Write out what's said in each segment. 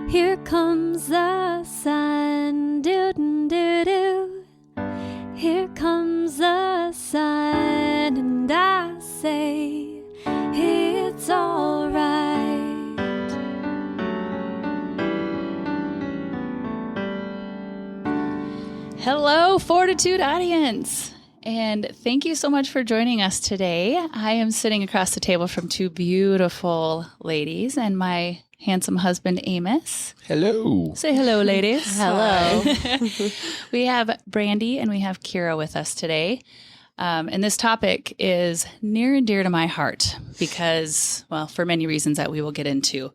Here comes the sun, doo-doo-doo-doo. Here comes the sun, and I say it's all right. Hello, Fortitude audience, and thank you so much for joining us today. I am sitting across the table from two beautiful ladies and my handsome husband, Amos. Hello. Say hello, ladies. Hello. We have Brandi and we have Kira with us today. And this topic is near and dear to my heart because, well, for many reasons that we will get into.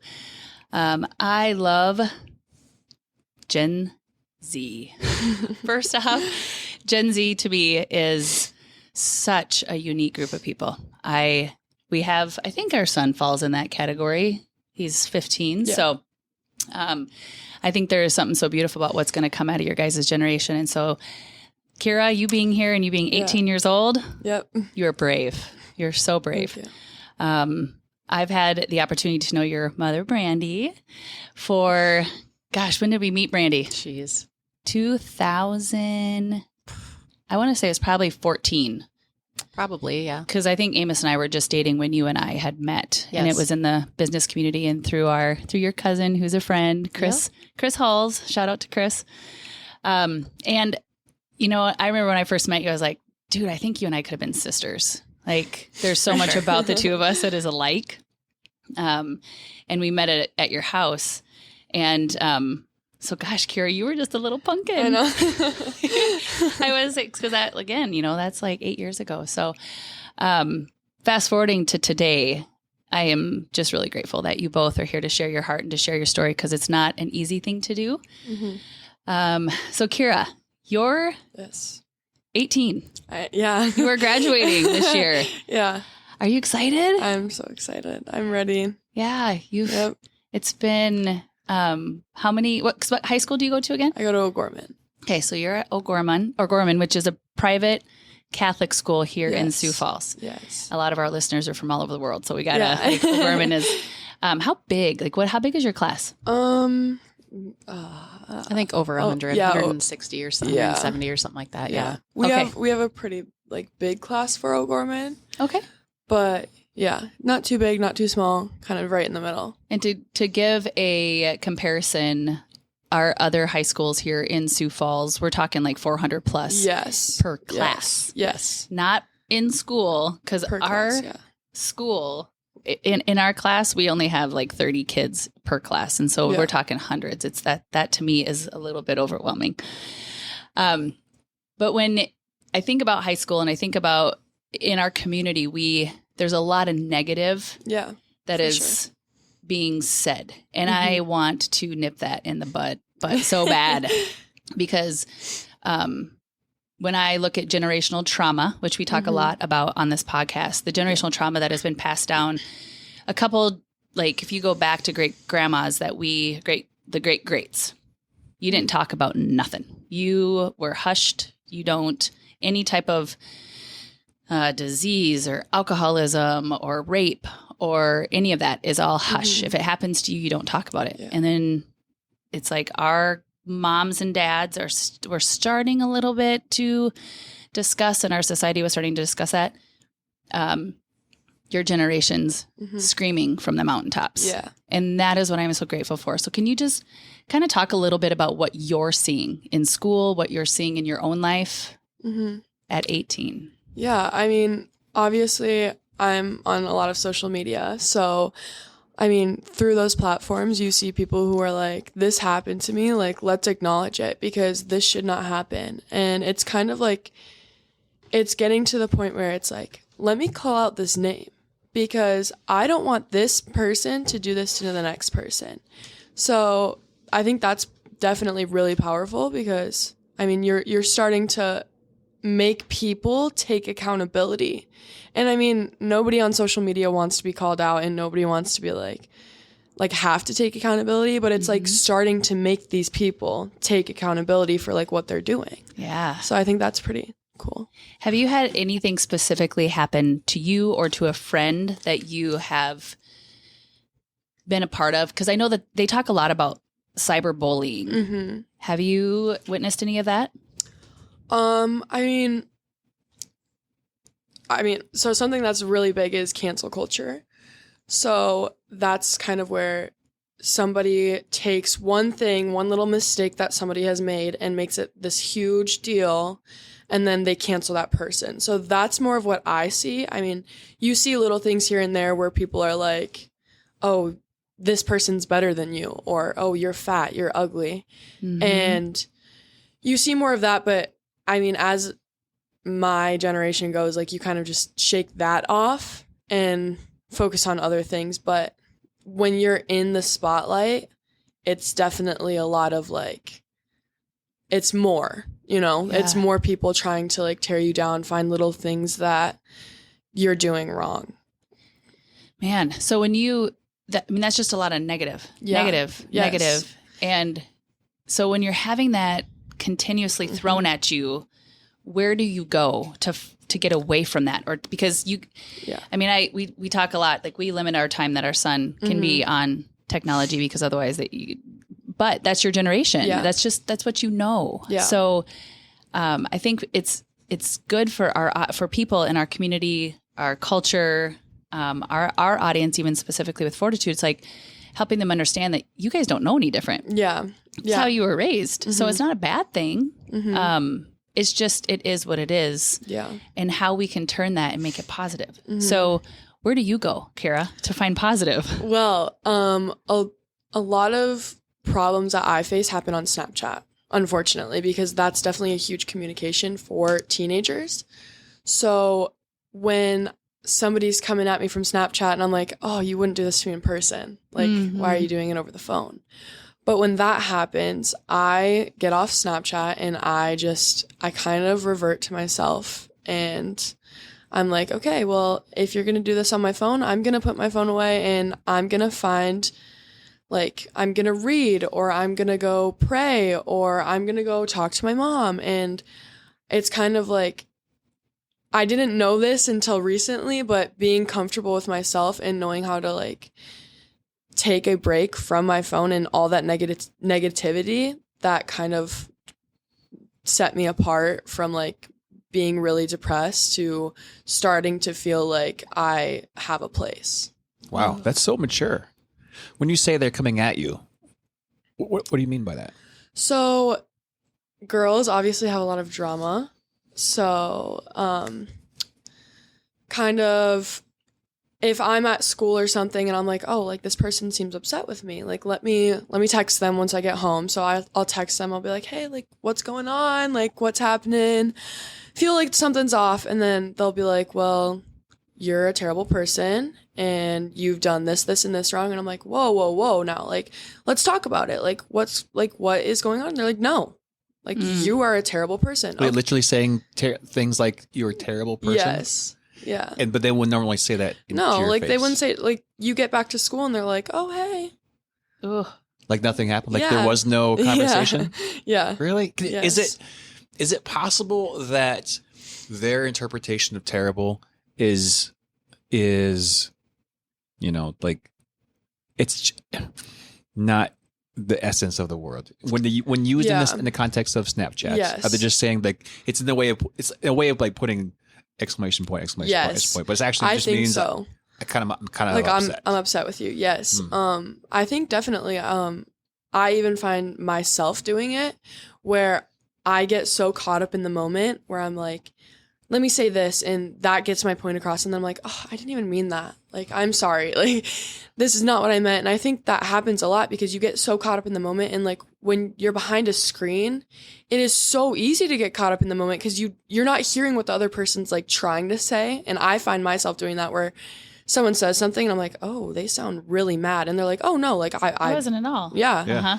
I love Gen Z. First off, Gen Z to me is such a unique group of people. I think our son falls in that category. He's 15. Yeah. So I think there is something so beautiful about what's going to come out of your guys' generation. And so, Kira, you being here and you being 18 years old, yep, you're brave. You're so brave. Thank you. I've had the opportunity to know your mother, Brandi, for, gosh, when did we meet Brandi? Jeez. 2000, I want to say it's probably 14. Probably, yeah. Because I think Amos and I were just dating when you and I had met. Yes. And it was in the business community and through your cousin who's a friend, Chris Halls. Shout out to Chris. And, you know, I remember when I first met you, I was like, dude, I think you and I could have been sisters. Like, there's so much about the two of us that is alike. And we met at your house. And so, gosh, Kira, you were just a little pumpkin. I know. I was, because that, again, you know, that's like 8 years ago. So fast forwarding to today, I am just really grateful that you both are here to share your heart and to share your story because it's not an easy thing to do. Mm-hmm. So, Kira, you're 18. Yeah. You are graduating this year. Yeah. Are you excited? I'm so excited. I'm ready. Yeah. Yep. It's been... what high school do you go to again? I go to O'Gorman. Okay, so you're at O'Gorman, which is a private Catholic school here in Sioux Falls. Yes. A lot of our listeners are from all over the world, so we gotta, O'Gorman is, how big? Like how big is your class? I think over 100, 160 or something, 170 or something like that. Yeah. We have a pretty big class for O'Gorman. Okay. But yeah, not too big, not too small, kind of right in the middle. And to give a comparison, our other high schools here in Sioux Falls, we're talking like 400 plus per class. Yes. Not in school, because our school, in our class, we only have like 30 kids per class. And so we're talking hundreds. It's that to me is a little bit overwhelming. But when I think about high school and I think about in our community, there's a lot of negative that is being said. And I want to nip that in the bud so bad because when I look at generational trauma, which we talk a lot about on this podcast, the generational trauma that has been passed down, a couple, like if you go back to great grandmas the great greats, you didn't talk about nothing. You were hushed. You don't, any type of disease or alcoholism or rape or any of that is all hush. If it happens to you, you don't talk about it. Yeah. And then it's like our moms and dads were starting a little bit to discuss, and our society was starting to discuss that. Your generation's screaming from the mountaintops. Yeah. And that is what I'm so grateful for. So can you just kind of talk a little bit about what you're seeing in school, what you're seeing in your own life at 18? Yeah, I mean, obviously, I'm on a lot of social media. So, I mean, through those platforms, you see people who are like, this happened to me. Like, let's acknowledge it because this should not happen. And it's kind of like, it's getting to the point where it's like, let me call out this name because I don't want this person to do this to the next person. So, I think that's definitely really powerful because, I mean, you're starting to make people take accountability. And I mean, nobody on social media wants to be called out and nobody wants to be like have to take accountability, but it's like starting to make these people take accountability for like what they're doing. Yeah. So I think that's pretty cool. Have you had anything specifically happen to you or to a friend that you have been a part of? Because I know that they talk a lot about cyberbullying. Mm-hmm. Have you witnessed any of that? I mean, so something that's really big is cancel culture. So that's kind of where somebody takes one little mistake that somebody has made and makes it this huge deal, and then they cancel that person. So that's more of what I see. I mean, you see little things here and there where people are like, oh, this person's better than you, or, oh, you're fat, you're ugly. Mm-hmm. And you see more of that, but I mean, as my generation goes, like, you kind of just shake that off and focus on other things. But when you're in the spotlight, it's definitely a lot of like, it's more, it's more people trying to like tear you down, find little things that you're doing wrong. Man, so when that's just a lot of negative. And so when you're having that continuously thrown at you, where do you go to get away from that? Or because we talk a lot, like we limit our time that our son can be on technology because otherwise but that's your generation. Yeah. That's what you know. Yeah. So I think it's good for people in our community, our culture, our audience, even specifically with Fortitude. It's like helping them understand that you guys don't know any different. Yeah. It's how you were raised. Mm-hmm. So it's not a bad thing. Mm-hmm. It's just, it is what it is. Yeah. And how we can turn that and make it positive. Mm-hmm. So where do you go, Kara, to find positive? Well, a lot of problems that I face happen on Snapchat, unfortunately, because that's definitely a huge communication for teenagers. So when somebody's coming at me from Snapchat and I'm like, oh, you wouldn't do this to me in person. Like, why are you doing it over the phone? But when that happens, I get off Snapchat and I kind of revert to myself, and I'm like, okay, well, if you're going to do this on my phone, I'm going to put my phone away and I'm going to find, like, I'm going to read, or I'm going to go pray, or I'm going to go talk to my mom. And it's kind of like, I didn't know this until recently, but being comfortable with myself and knowing how to like take a break from my phone and all that negativity, that kind of set me apart from like being really depressed to starting to feel like I have a place. Wow, that's so mature. When you say they're coming at you, what do you mean by that? So girls obviously have a lot of drama. So, kind of, if I'm at school or something and I'm like, oh, like this person seems upset with me, like, let me text them once I get home. So I'll text them. I'll be like, hey, like, what's going on? Like, what's happening? Feel like something's off. And then they'll be like, well, you're a terrible person and you've done this, this, and this wrong. And I'm like, whoa. Now, like, let's talk about it. Like, what is going on? And they're like, no. Like, you are a terrible person. Wait, literally saying things like you're a terrible person? Yes. Yeah. But they wouldn't normally say that to your like, face. they wouldn't say, like, you get back to school and they're like, oh, hey. Ugh. Like nothing happened? Like there was no conversation? Yeah. Really? Yes. Is it possible that their interpretation of terrible is like, it's not the essence of the word when used in the context of Snapchat? Yes. Are they just saying like it's a way of like putting exclamation point, but it's actually just means so. I'm kind of like upset. I'm upset with you. Yes. I think definitely. I even find myself doing it where I get so caught up in the moment where I'm like, let me say this, and that gets my point across, and then I'm like, oh, I didn't even mean that. Like, I'm sorry. Like, this is not what I meant. And I think that happens a lot because you get so caught up in the moment, and like when you're behind a screen, it is so easy to get caught up in the moment because you're not hearing what the other person's like trying to say. And I find myself doing that where someone says something and I'm like, oh, they sound really mad, and they're like, oh no, like I wasn't at all. Yeah. Uh-huh.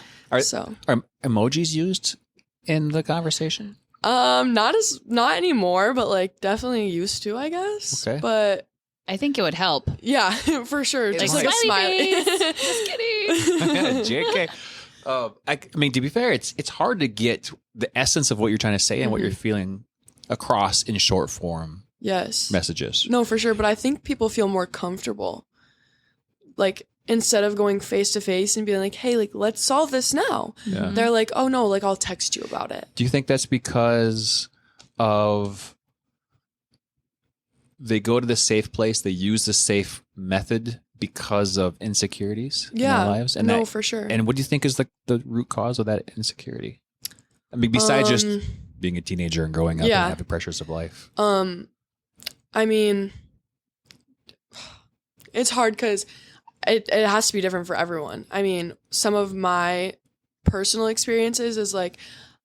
Are emojis used in the conversation? Not anymore, but like definitely used to, I guess. Okay. But I think it would help. Yeah, for sure. Just like a smiley. Just kidding. JK. I mean, to be fair, it's hard to get the essence of what you're trying to say and what you're feeling across in short form. Yes. Messages. No, for sure. But I think people feel more comfortable. Like instead of going face to face and being like, hey, like, let's solve this now. Yeah. They're like, oh no, like I'll text you about it. Do you think that's because of they go to the safe place, they use the safe method because of insecurities in their lives? And no, for sure. And what do you think is the root cause of that insecurity? I mean, besides just being a teenager and growing up and having pressures of life. I mean, it's hard because it has to be different for everyone. I mean, some of my personal experiences is like,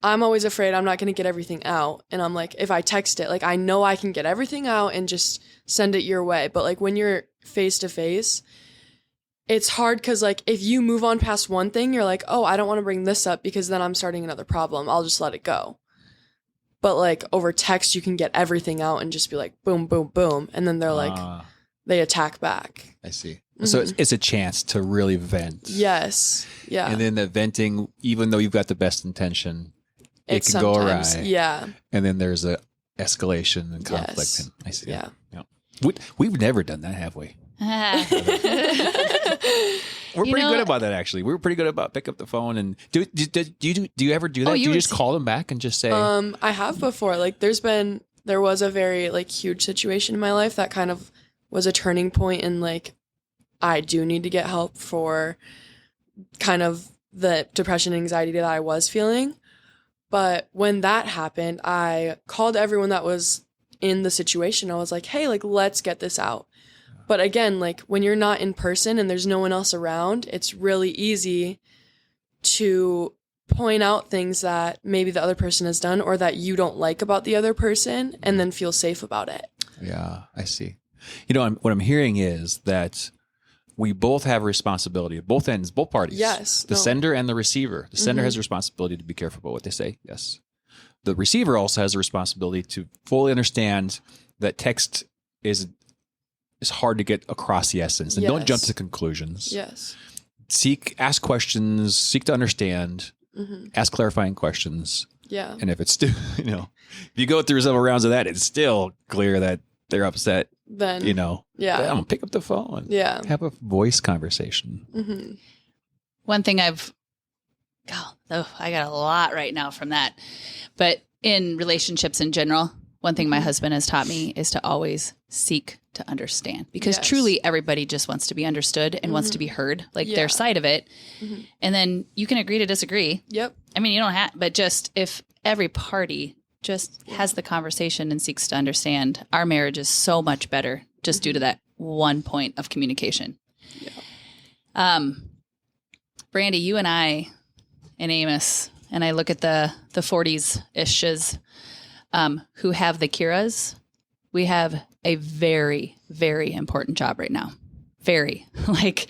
I'm always afraid I'm not going to get everything out. And I'm like, if I text it, like, I know I can get everything out and just send it your way. But like when you're face to face, it's hard because like if you move on past one thing, you're like, oh, I don't want to bring this up because then I'm starting another problem. I'll just let it go. But like over text, you can get everything out and just be like, boom, boom, boom. And then they're like, they attack back. I see. So it's a chance to really vent. Yes. Yeah. And then the venting, even though you've got the best intention, it can go awry. Yeah. And then there's a escalation and conflict. Yes. And I see. Yeah. We've never done that, have we? We're pretty good about that, actually. We're pretty good about pick up the phone and do you ever do that? Do you just call them back and just say? I have before. Like there was a very like huge situation in my life that kind of was a turning point, and like I do need to get help for kind of the depression and anxiety that I was feeling. But when that happened, I called everyone that was in the situation. I was like, hey, like, let's get this out. But again, like when you're not in person and there's no one else around, it's really easy to point out things that maybe the other person has done or that you don't like about the other person and then feel safe about it. Yeah, I see. What I'm hearing is that we both have responsibility, both ends, both parties. Yes. The sender and the receiver. The sender has a responsibility to be careful about what they say. Yes. The receiver also has a responsibility to fully understand that text is hard to get across the essence. And don't jump to conclusions. Yes. Ask questions, seek to understand, ask clarifying questions. Yeah. And if it's still, if you go through several rounds of that, it's still clear that they're upset. Then, I'm going to pick up the phone. Yeah. Have a voice conversation. One thing I got a lot right now from that. But in relationships in general, one thing my husband has taught me is to always seek to understand, because truly everybody just wants to be understood and wants to be heard, like their side of it. And then you can agree to disagree. Yep. I mean, you don't have, but just if every party just has the conversation and seeks to understand, our marriage is so much better just due to that one point of communication. Yeah. Brandi, you and I and Amos, and I look at the 40s-ishes who have the Kiras. We have a very, very important job right now. Very. Like,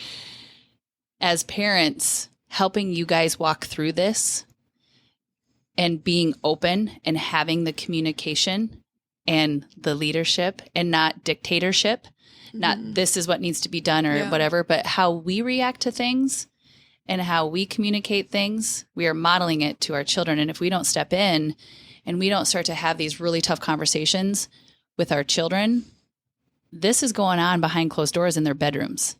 as parents, helping you guys walk through this and being open and having the communication and the leadership and not dictatorship, not this is what needs to be done or whatever, but how we react to things and how we communicate things, we are modeling it to our children. And if we don't step in and we don't start to have these really tough conversations with our children, this is going on behind closed doors in their bedrooms.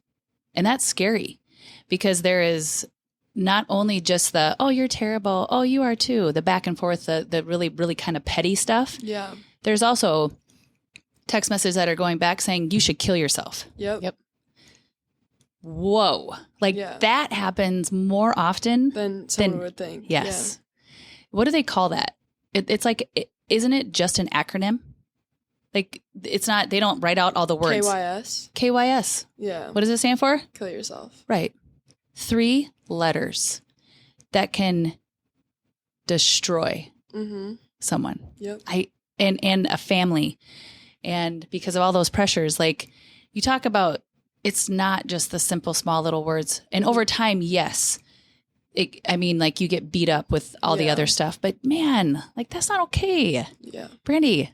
And that's scary, because there is not only just the, oh, you're terrible, oh, you are too, the back and forth, the really, really kind of petty stuff. Yeah. There's also text messages that are going back saying, you should kill yourself. Yep. Whoa. Like that happens more often than someone would think. Yes. Yeah. What do they call that? It's like, isn't it just an acronym? Like, it's not, they don't write out all the words. KYS. Yeah. What does it stand for? Kill yourself. Right. 3 letters that can destroy someone. Yep. And a family. And because of all those pressures, like you talk about, it's not just the simple, small little words. And over time, yes. Like you get beat up with all the other stuff, but man, like that's not okay. Yeah. Brandi.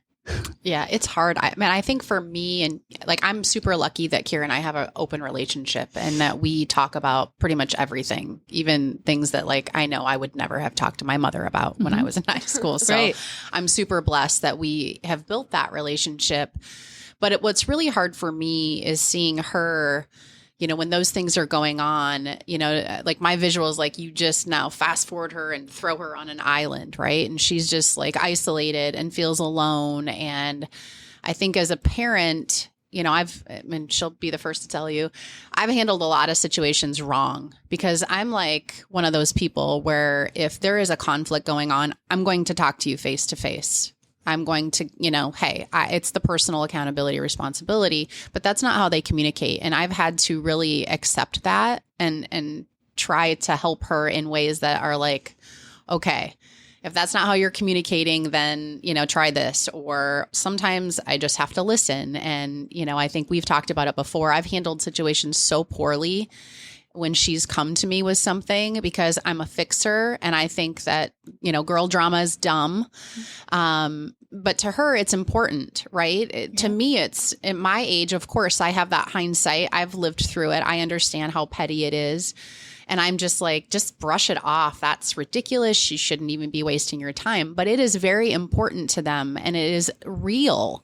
Yeah, it's hard. I think for me, and like I'm super lucky that Kira and I have an open relationship and that we talk about pretty much everything, even things that like I know I would never have talked to my mother about when I was in high school. So I'm super blessed that we have built that relationship. But what's really hard for me is seeing her, when those things are going on, like my visual is like you just now fast forward her and throw her on an island, right? And she's just like isolated and feels alone. And I think as a parent, and she'll be the first to tell you, I've handled a lot of situations wrong because I'm like one of those people where if there is a conflict going on, I'm going to talk to you face to face. I'm going to, hey, it's the personal accountability responsibility, but that's not how they communicate. And I've had to really accept that and try to help her in ways that are like, okay, if that's not how you're communicating, then, try this. Or sometimes I just have to listen. And, I think we've talked about it before. I've handled situations so poorly when she's come to me with something because I'm a fixer and I think that, girl drama is dumb. But to her, it's important, right? To me, it's at my age, of course, I have that hindsight. I've lived through it. I understand how petty it is. And I'm just like, just brush it off. That's ridiculous. She shouldn't even be wasting your time. But it is very important to them and it is real.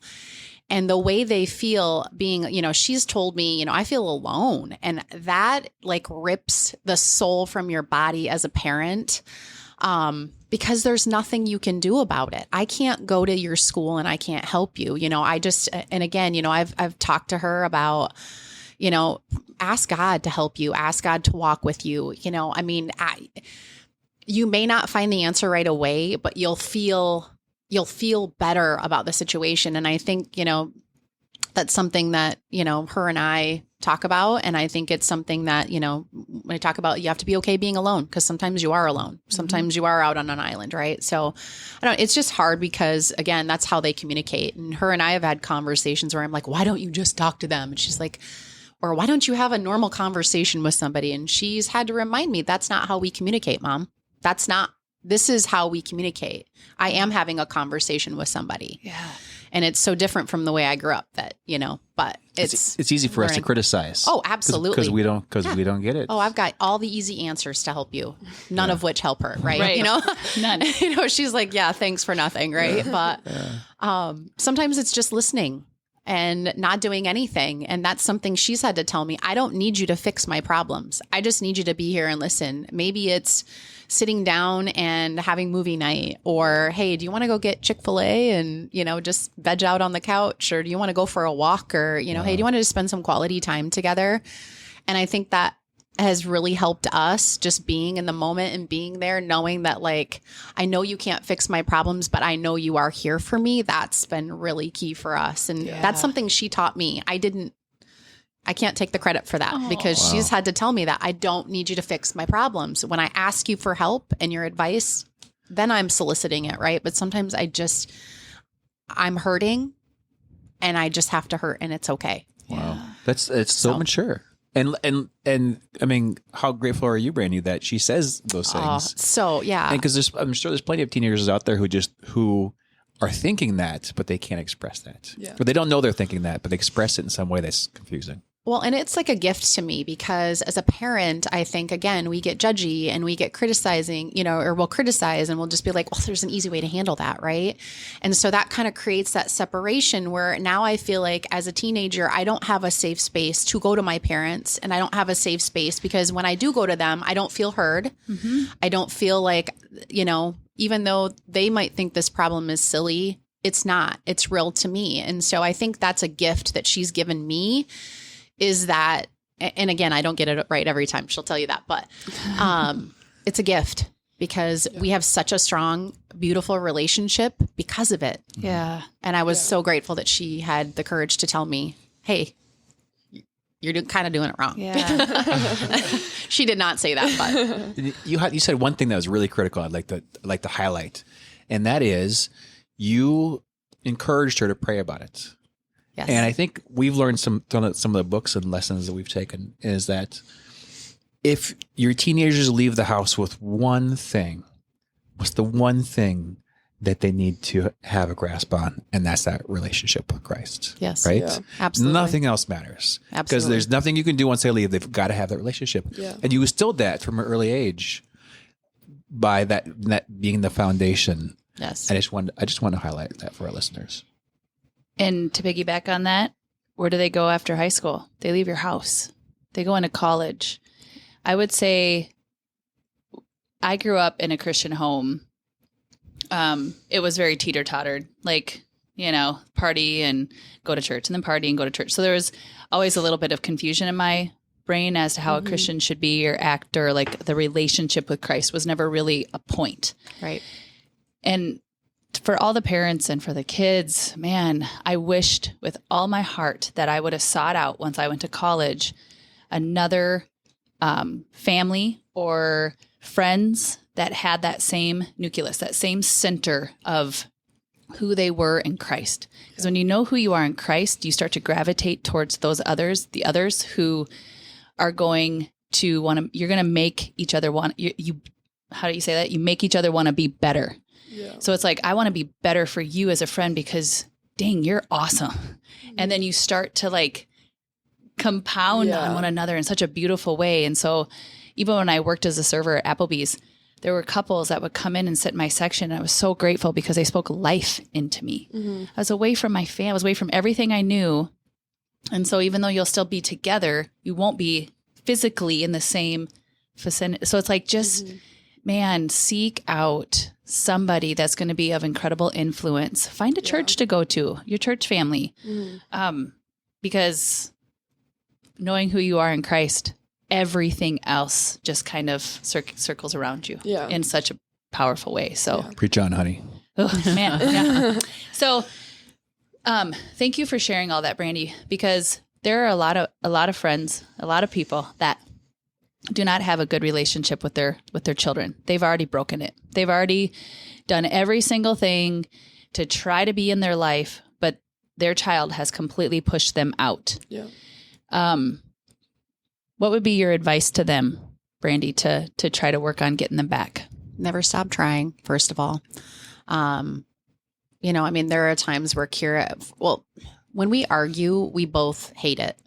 And the way they feel being, she's told me, I feel alone. And that like rips the soul from your body as a parent because there's nothing you can do about it. I can't go to your school and I can't help you. And again, I've talked to her about, ask God to help you, ask God to walk with you. You may not find the answer right away, but you'll feel better about the situation. And I think, that's something that, her and I talk about. And I think it's something that, when I talk about, you have to be okay being alone because sometimes you are alone. Sometimes you are out on an island. Right. So it's just hard because again, that's how they communicate. And her and I have had conversations where I'm like, why don't you just talk to them? And she's like, or why don't you have a normal conversation with somebody? And she's had to remind me, that's not how we communicate, Mom. This is how we communicate. I am having a conversation with somebody. Yeah. And it's so different from the way I grew up that, but it's easy for us to criticize. Oh, absolutely. Because we don't get it. Oh, I've got all the easy answers to help you. None of which help her. Right. None. She's like, yeah, thanks for nothing. Right. But sometimes it's just listening and not doing anything. And that's something she's had to tell me. I don't need you to fix my problems. I just need you to be here and listen. Maybe it's sitting down and having movie night, or, hey, do you want to go get Chick-fil-A and, just veg out on the couch? Or do you want to go for a walk? Or, hey, do you want to just spend some quality time together? And I think that has really helped us just being in the moment and being there, knowing that like, I know you can't fix my problems, but I know you are here for me. That's been really key for us. And that's something she taught me. I can't take the credit for that because she's had to tell me that I don't need you to fix my problems. When I ask you for help and your advice, then I'm soliciting it. Right. But sometimes I'm hurting and I just have to hurt and it's okay. Wow. It's so mature. And I mean, how grateful are you, Brandi, that she says those things? So yeah. And because I'm sure there's plenty of teenagers out there who are thinking that, but they can't express that. Yeah. Or they don't know they're thinking that, but they express it in some way that's confusing. Well, and it's like a gift to me because as a parent, I think, again, we get judgy and we get criticizing, or we'll criticize and we'll just be like, well, there's an easy way to handle that, right? And so that kind of creates that separation where now I feel like as a teenager, I don't have a safe space to go to my parents and I don't have a safe space because when I do go to them, I don't feel heard. Mm-hmm. I don't feel like, even though they might think this problem is silly, it's not. It's real to me. And so I think that's a gift that she's given me is that, and again, I don't get it right every time. She'll tell you that, but it's a gift because we have such a strong, beautiful relationship because of it. Yeah. And I was so grateful that she had the courage to tell me, hey, you're kind of doing it wrong. Yeah. She did not say that, but you said one thing that was really critical. I'd like to highlight, and that is you encouraged her to pray about it. yes. And I think we've learned some of the books and lessons that we've taken is that if your teenagers leave the house with one thing, what's the one thing that they need to have a grasp on? And that's that relationship with Christ. Yes. Right? Yeah. Absolutely. Nothing else matters. Absolutely. Because there's nothing you can do once they leave. They've got to have that relationship. Yeah. And you instilled that from an early age by that being the foundation. Yes. I just want to highlight that for our listeners. And to piggyback on that, where do they go after high school? They leave your house. they go into college. I would say I grew up in a Christian home. It was very teeter-tottered, like, party and go to church and then party and go to church. So there was always a little bit of confusion in my brain as to how a Christian should be or act, or like the relationship with Christ was never really a point. Right. And for all the parents and for the kids, man, I wished with all my heart that I would have sought out once I went to college another family or friends that had that same nucleus, that same center of who they were in Christ. Because when you know who you are in Christ, you start to gravitate towards those others, the others who are going to you're going to make each other want, you how do you say that? You make each other want to be better. Yeah. So it's like, I want to be better for you as a friend because dang, you're awesome. And then you start to like compound on one another in such a beautiful way. And so even when I worked as a server at Applebee's, there were couples that would come in and sit in my section. And I was so grateful because they spoke life into me. I was away from my family. I was away from everything I knew. And so even though you'll still be together, you won't be physically in the same vicinity. So it's like, just, man, seek out somebody that's going to be of incredible influence. Find a church to go to, your church family. Because knowing who you are in Christ, everything else just kind of circles around you in such a powerful way. So Preach on, honey. oh, man. Yeah. So thank you for sharing all that, Brandi, because there are a lot of friends, a lot of people that do not have a good relationship with their children. They've already broken it. They've already done every single thing to try to be in their life, but their child has completely pushed them out. Yeah. What would be your advice to them, Brandi, to try to work on getting them back? Never stop trying, first of all. There are times where when we argue, we both hate it.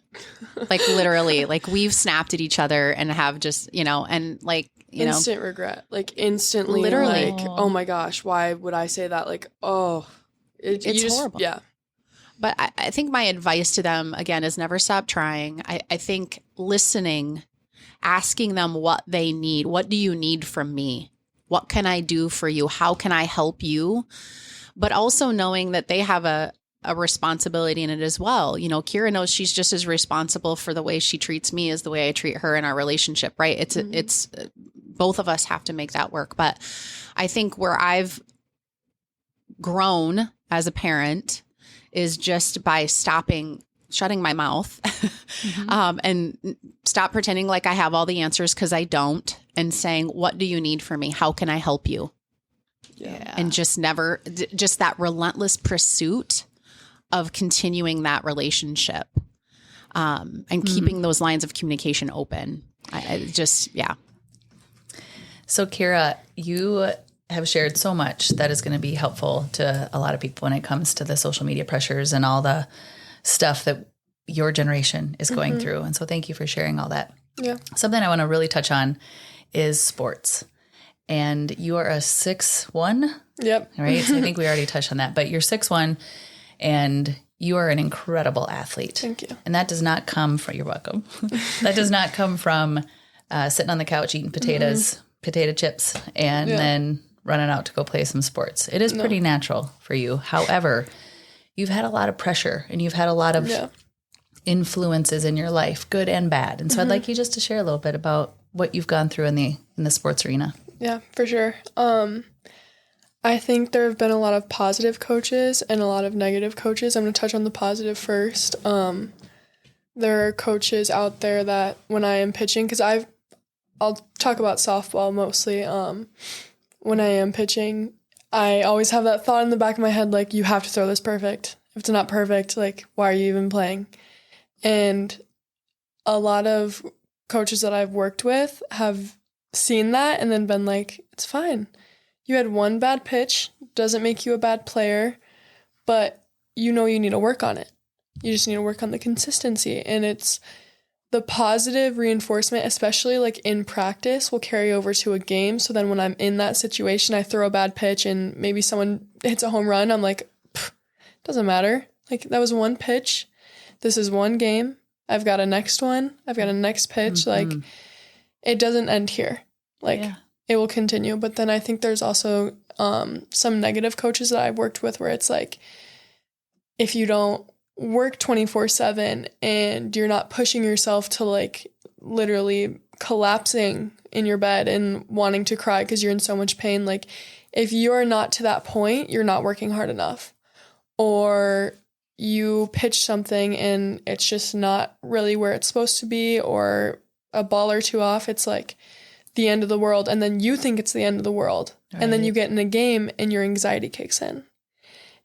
Like literally, like we've snapped at each other and have just, instant regret, like instantly, literally. like, oh my gosh, why would I say that? Like, it's horrible. Yeah. But I think my advice to them, again, is never stop trying. I think listening, asking them what they need. What do you need from me? What can I do for you? How can I help you? But also knowing that they have a responsibility in it as well. Kira knows she's just as responsible for the way she treats me as the way I treat her in our relationship, right? It's both of us have to make that work. But I think where I've grown as a parent is just by shutting my mouth and stop pretending like I have all the answers, because I don't, and saying, what do you need from me? How can I help you? Yeah. And just that relentless pursuit of continuing that relationship and keeping those lines of communication open. So Kira, you have shared so much that is going to be helpful to a lot of people when it comes to the social media pressures and all the stuff that your generation is going through. And so thank you for sharing all that. Yeah. Something I want to really touch on is sports. And you are a 6'1". Yep. Right. So I think we already touched on that, but you're 6'1", and you are an incredible athlete. Thank you. And that does not come from, you're welcome. That does not come from sitting on the couch eating potato chips, and then running out to go play some sports. It is pretty natural for you. However, you've had a lot of pressure and you've had a lot of influences in your life, good and bad. And so I'd like you just to share a little bit about what you've gone through in the sports arena. Yeah, for sure. I think there have been a lot of positive coaches and a lot of negative coaches. I'm going to touch on the positive first. There are coaches out there that when I am pitching, because I'll talk about softball mostly. When I am pitching, I always have that thought in the back of my head, like, you have to throw this perfect. If it's not perfect, like, why are you even playing? And a lot of coaches that I've worked with have seen that and then been like, it's fine. You had one bad pitch, doesn't make you a bad player, but you need to work on it. You just need to work on the consistency. And it's the positive reinforcement, especially like in practice, will carry over to a game. So then when I'm in that situation, I throw a bad pitch and maybe someone hits a home run. I'm like, doesn't matter. Like, that was one pitch. This is one game. I've got a next one. I've got a next pitch. Like, it doesn't end here. Like, it will continue. But then I think there's also some negative coaches that I've worked with where it's like, if you don't work 24/7 and you're not pushing yourself to like literally collapsing in your bed and wanting to cry because you're in so much pain, like if you're not to that point, you're not working hard enough. Or you pitch something and it's just not really where it's supposed to be, or a ball or two off, it's like the end of the world. And then you think it's the end of the world. Right. And then you get in a game and your anxiety kicks in.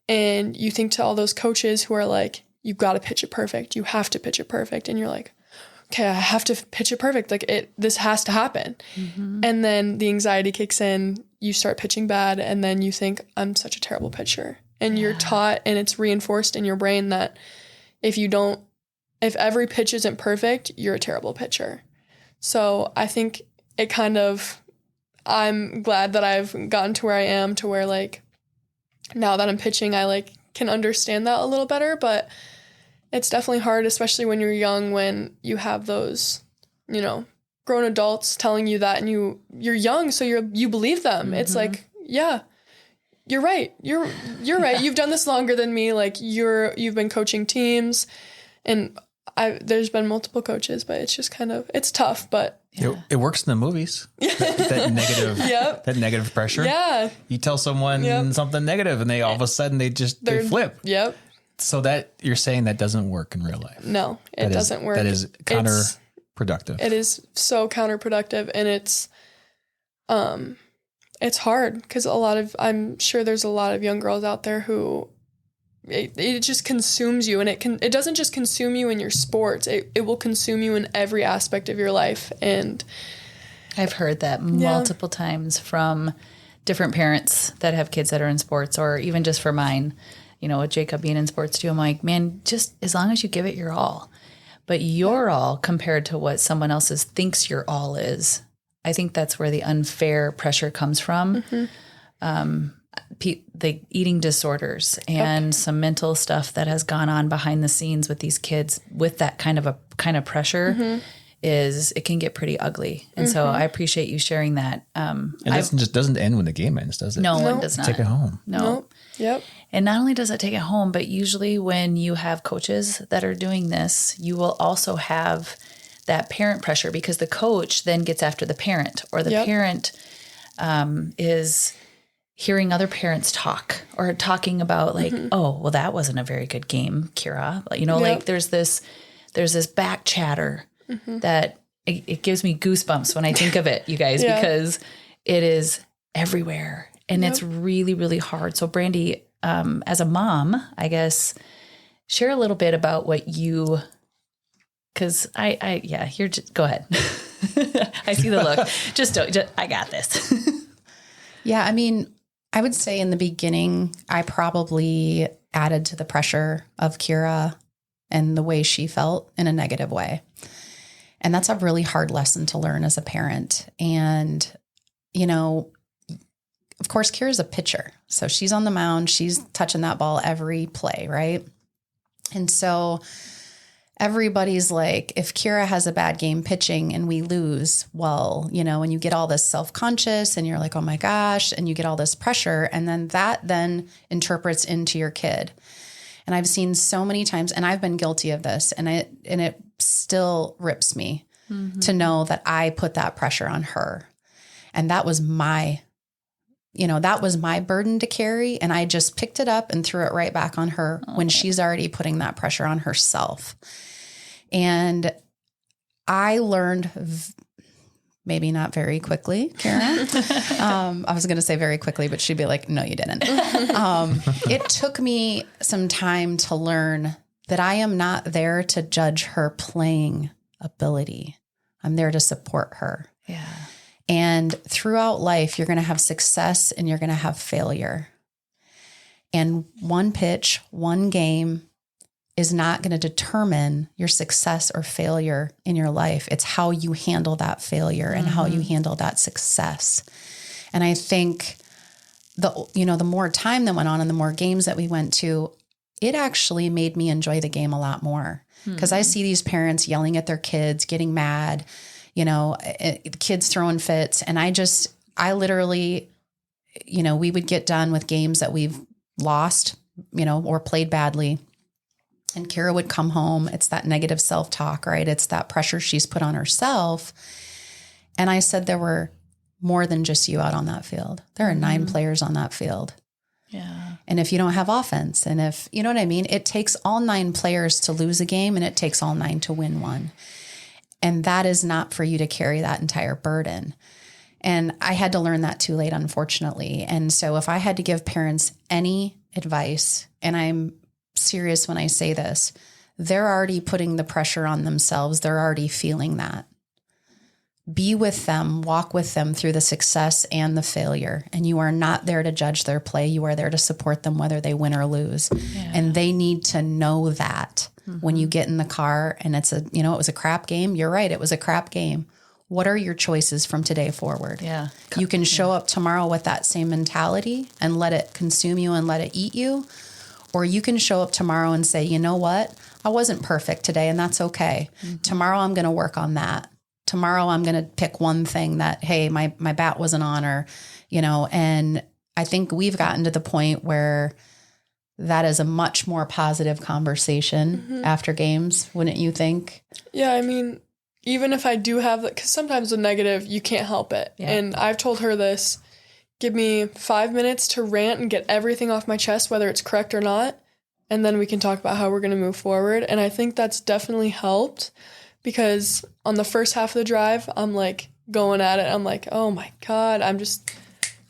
And you think to all those coaches who are like, you've got to pitch it perfect. You have to pitch it perfect. And you're like, okay, I have to pitch it perfect. Like this has to happen. And then the anxiety kicks in, you start pitching bad. And then you think, I'm such a terrible pitcher. And you're taught and it's reinforced in your brain that if every pitch isn't perfect, you're a terrible pitcher. So I think I'm glad that I've gotten to where I am, to where like now that I'm pitching, I like can understand that a little better, but it's definitely hard, especially when you're young, when you have those, grown adults telling you that, and you're young. So you believe them. It's like, yeah, you're right. You're right. You've done this longer than me. Like you've been coaching teams, and there's been multiple coaches, but it's just it's tough, but it works in the movies. that negative, that negative pressure. Yeah. You tell someone something negative and they all of a sudden they flip. Yep. So that you're saying that doesn't work in real life. No, it doesn't work. That is counterproductive. It is so counterproductive, and it's hard because I'm sure there's a lot of young girls out there who it just consumes you, and it doesn't just consume you in your sports. It will consume you in every aspect of your life. And I've heard that multiple times from different parents that have kids that are in sports, or even just for mine, with Jacob being in sports too. I'm like, man, just as long as you give it your all, but your all compared to what someone else's thinks your all is. I think that's where the unfair pressure comes from. The eating disorders and some mental stuff that has gone on behind the scenes with these kids with that kind of pressure it can get pretty ugly. And so I appreciate you sharing that. And it just doesn't end when the game ends, does it? No, it does not. Take it home. No. Nope. Yep. And not only does it take it home, but usually when you have coaches that are doing this, you will also have that parent pressure, because the coach then gets after the parent, or the parent is hearing other parents talk, or talking about like, oh, well, that wasn't a very good game, Kira. Like there's this back chatter that it gives me goosebumps when I think of it, you guys, because it is everywhere, and it's really, really hard. So Brandi, as a mom, I guess, share a little bit about what you, because you're just, go ahead. I see the look. I got this. Yeah. I mean, I would say in the beginning, I probably added to the pressure of Kira and the way she felt in a negative way. And that's a really hard lesson to learn as a parent. And, of course, Kira's a pitcher. So she's on the mound. She's touching that ball every play, right? And so everybody's like, if Kira has a bad game pitching and we lose, well, and you get all this self-conscious and you're like, oh my gosh, and you get all this pressure, and then that interprets into your kid. And I've seen so many times, and I've been guilty of this, and it still rips me to know that I put that pressure on her. And that was my burden to carry. And I just picked it up and threw it right back on her when she's already putting that pressure on herself. And I learned maybe not very quickly, Karen. I was going to say very quickly, but she'd be like, no, you didn't. It took me some time to learn that I am not there to judge her playing ability. I'm there to support her. Yeah. And throughout life, you're going to have success and you're going to have failure. And one pitch, one game is not going to determine your success or failure in your life. It's how you handle that failure and how you handle that success. And I think the more time that went on and the more games that we went to, it actually made me enjoy the game a lot more because I see these parents yelling at their kids, getting mad, kids throwing fits. And I literally, we would get done with games that we've lost, or played badly. And Kira would come home. It's that negative self-talk, right? It's that pressure she's put on herself. And I said, there were more than just you out on that field. There are 9 players on that field. Yeah. And if you don't have offense, and if, you know what I mean? It takes all 9 players to lose a game, and it takes all 9 to win one. And that is not for you to carry that entire burden. And I had to learn that too late, unfortunately. And so if I had to give parents any advice, and I'm serious when I say this, they're already putting the pressure on themselves. They're already feeling that. Be with them, walk with them through the success and the failure. And you are not there to judge their play. You are there to support them, whether they win or lose. Yeah. And they need to know that when you get in the car and it's it was a crap game. You're right. It was a crap game. What are your choices from today forward? Yeah. You can show up tomorrow with that same mentality and let it consume you and let it eat you. Or you can show up tomorrow and say, you know what? I wasn't perfect today, and that's okay. Tomorrow I'm going to work on that. Tomorrow I'm going to pick one thing that, hey, my bat wasn't on, or, and I think we've gotten to the point where that is a much more positive conversation after games, wouldn't you think? Yeah, I mean, even if I do have, because sometimes with negative, you can't help it. Yeah. And I've told her this, give me 5 minutes to rant and get everything off my chest, whether it's correct or not, and then we can talk about how we're going to move forward. And I think that's definitely helped, because on the first half of the drive, I'm like going at it. I'm like, oh my God, I'm just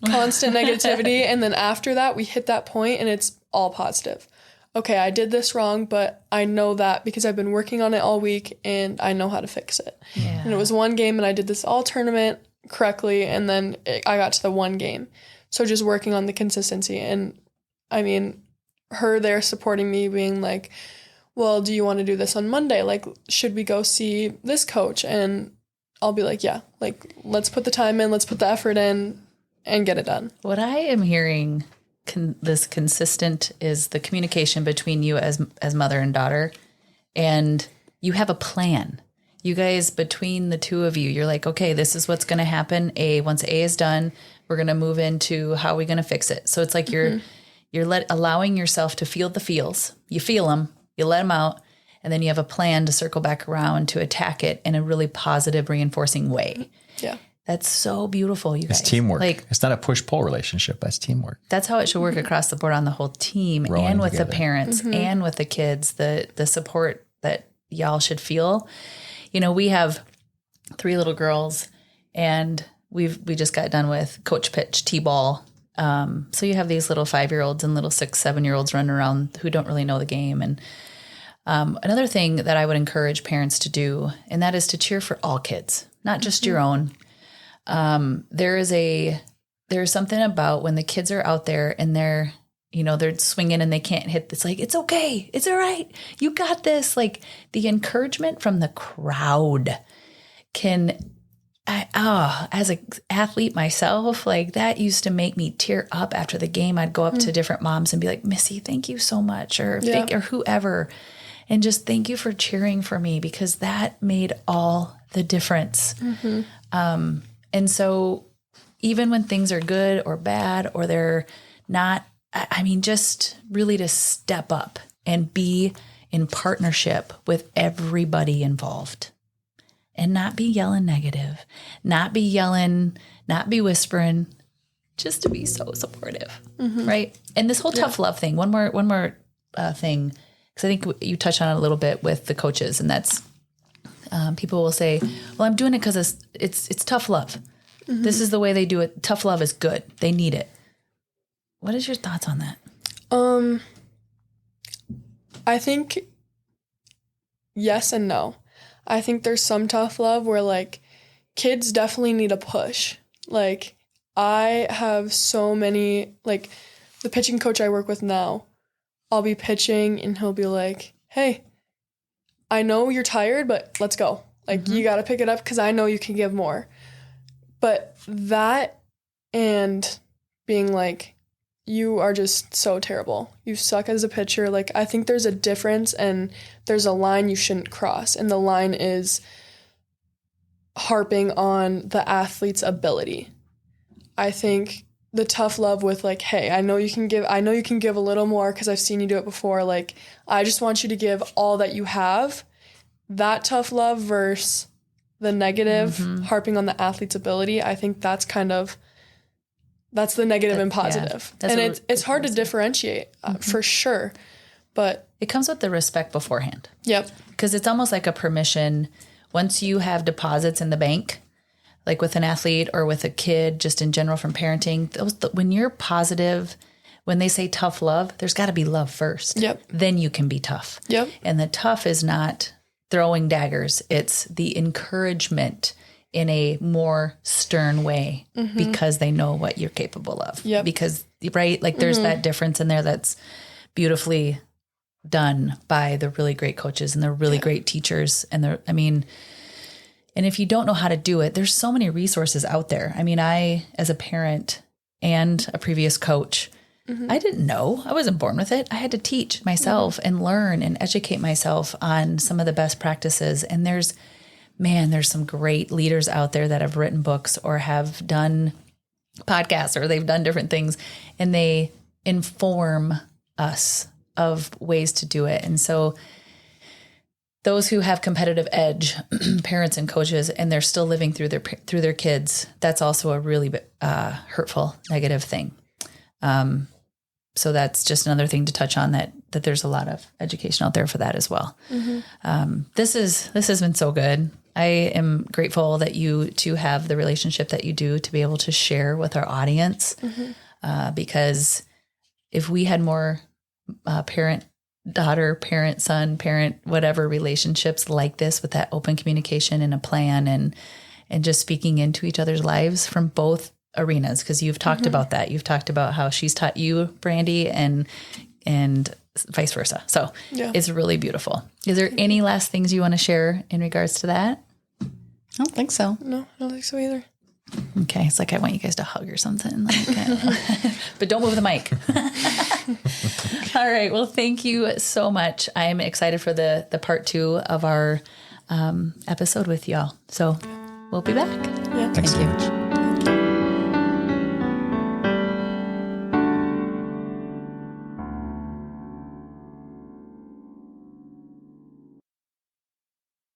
constant negativity. And then after that, we hit that point and it's all positive. Okay, I did this wrong, but I know that because I've been working on it all week and I know how to fix it. Yeah. And it was one game and I did this all tournament correctly, and then I got to the one game. So just working on the consistency. And I mean, her there supporting me, being like, well, do you want to do this on Monday? Like, should we go see this coach? And I'll be like, yeah, like, let's put the time in, let's put the effort in and get it done. What I am hearing this consistent is the communication between you as mother and daughter, and you have a plan. You guys, between the two of you, you're like, okay, this is what's going to happen. Once A is done, we're going to move into how are we going to fix it. So it's like you're allowing yourself to feel the feels. You feel them, you let them out, and then you have a plan to circle back around to attack it in a really positive, reinforcing way. Yeah. That's so beautiful, you guys. It's teamwork. Like, it's not a push-pull relationship. That's teamwork. That's how it should work across the board on the whole team, Rowing and with together. the parents and with the kids, the support that y'all should feel. We have 3 little girls, and we just got done with coach pitch T-ball. So you have these little 5-year-olds and little 6, 7-year-olds running around who don't really know the game. And another thing that I would encourage parents to do, and that is to cheer for all kids, not just your own. There's something about when the kids are out there and they're swinging and they can't hit. It's like, it's okay. It's all right. You got this. Like, the encouragement from the crowd as an athlete myself, like, that used to make me tear up after the game. I'd go up to different moms and be like, Missy, thank you so much. Or whoever. And just thank you for cheering for me, because that made all the difference. And so even when things are good or bad, or they're not, just really to step up and be in partnership with everybody involved, and not be yelling negative, not be whispering, just to be so supportive. Right. And this whole tough love thing, one more thing, because I think you touched on it a little bit with the coaches, and that's, people will say, well, I'm doing it because it's tough love. This is the way they do it. Tough love is good. They need it. What is your thoughts on that? I think yes and no. I think there's some tough love where, like, kids definitely need a push. Like, I have so many, like, the pitching coach I work with now, I'll be pitching and he'll be like, hey, I know you're tired, but let's go. Like, you got to pick it up because I know you can give more. But that, and being like, you are just so terrible. You suck as a pitcher. Like, I think there's a difference, and there's a line you shouldn't cross. And the line is harping on the athlete's ability. I think the tough love with, like, hey, I know you can give a little more because I've seen you do it before. Like, I just want you to give all that you have. That tough love versus the negative harping on the athlete's ability. I think that's the negative and positive. Yeah, and it's hard to differentiate for sure. But it comes with the respect beforehand. Yep. Because it's almost like a permission. Once you have deposits in the bank, like with an athlete or with a kid, just in general from parenting, when you're positive, when they say tough love, there's got to be love first. Yep. Then you can be tough. Yep. And the tough is not throwing daggers. It's the encouragement in a more stern way because they know what you're capable of. Yep. Because, right, like there's that difference in there that's beautifully done by the really great coaches and the really great teachers. And and if you don't know how to do it, there's so many resources out there. I mean, I, as a parent and a previous coach, I didn't know. I wasn't born with it. I had to teach myself and learn and educate myself on some of the best practices. And there's some great leaders out there that have written books or have done podcasts or they've done different things, and they inform us of ways to do it. And so those who have competitive edge, parents and coaches, and they're still living through their kids, that's also a really hurtful, negative thing. So that's just another thing to touch on, that there's a lot of education out there for that as well. This has been so good. I am grateful that you two have the relationship that you do to be able to share with our audience. Because if we had more parent, daughter, parent, son, parent, whatever relationships like this, with that open communication and a plan and just speaking into each other's lives from both arenas, because you've talked about that. You've talked about how she's taught you, Brandi, and vice versa. So it's really beautiful. Is there any last things you want to share in regards to that? I don't think so. No, I don't think so either. Okay. It's like, I want you guys to hug or something. But don't move the mic. All right. Well, thank you so much. I'm excited for the part 2 of our episode with y'all. So we'll be back. Yeah. Thanks so much.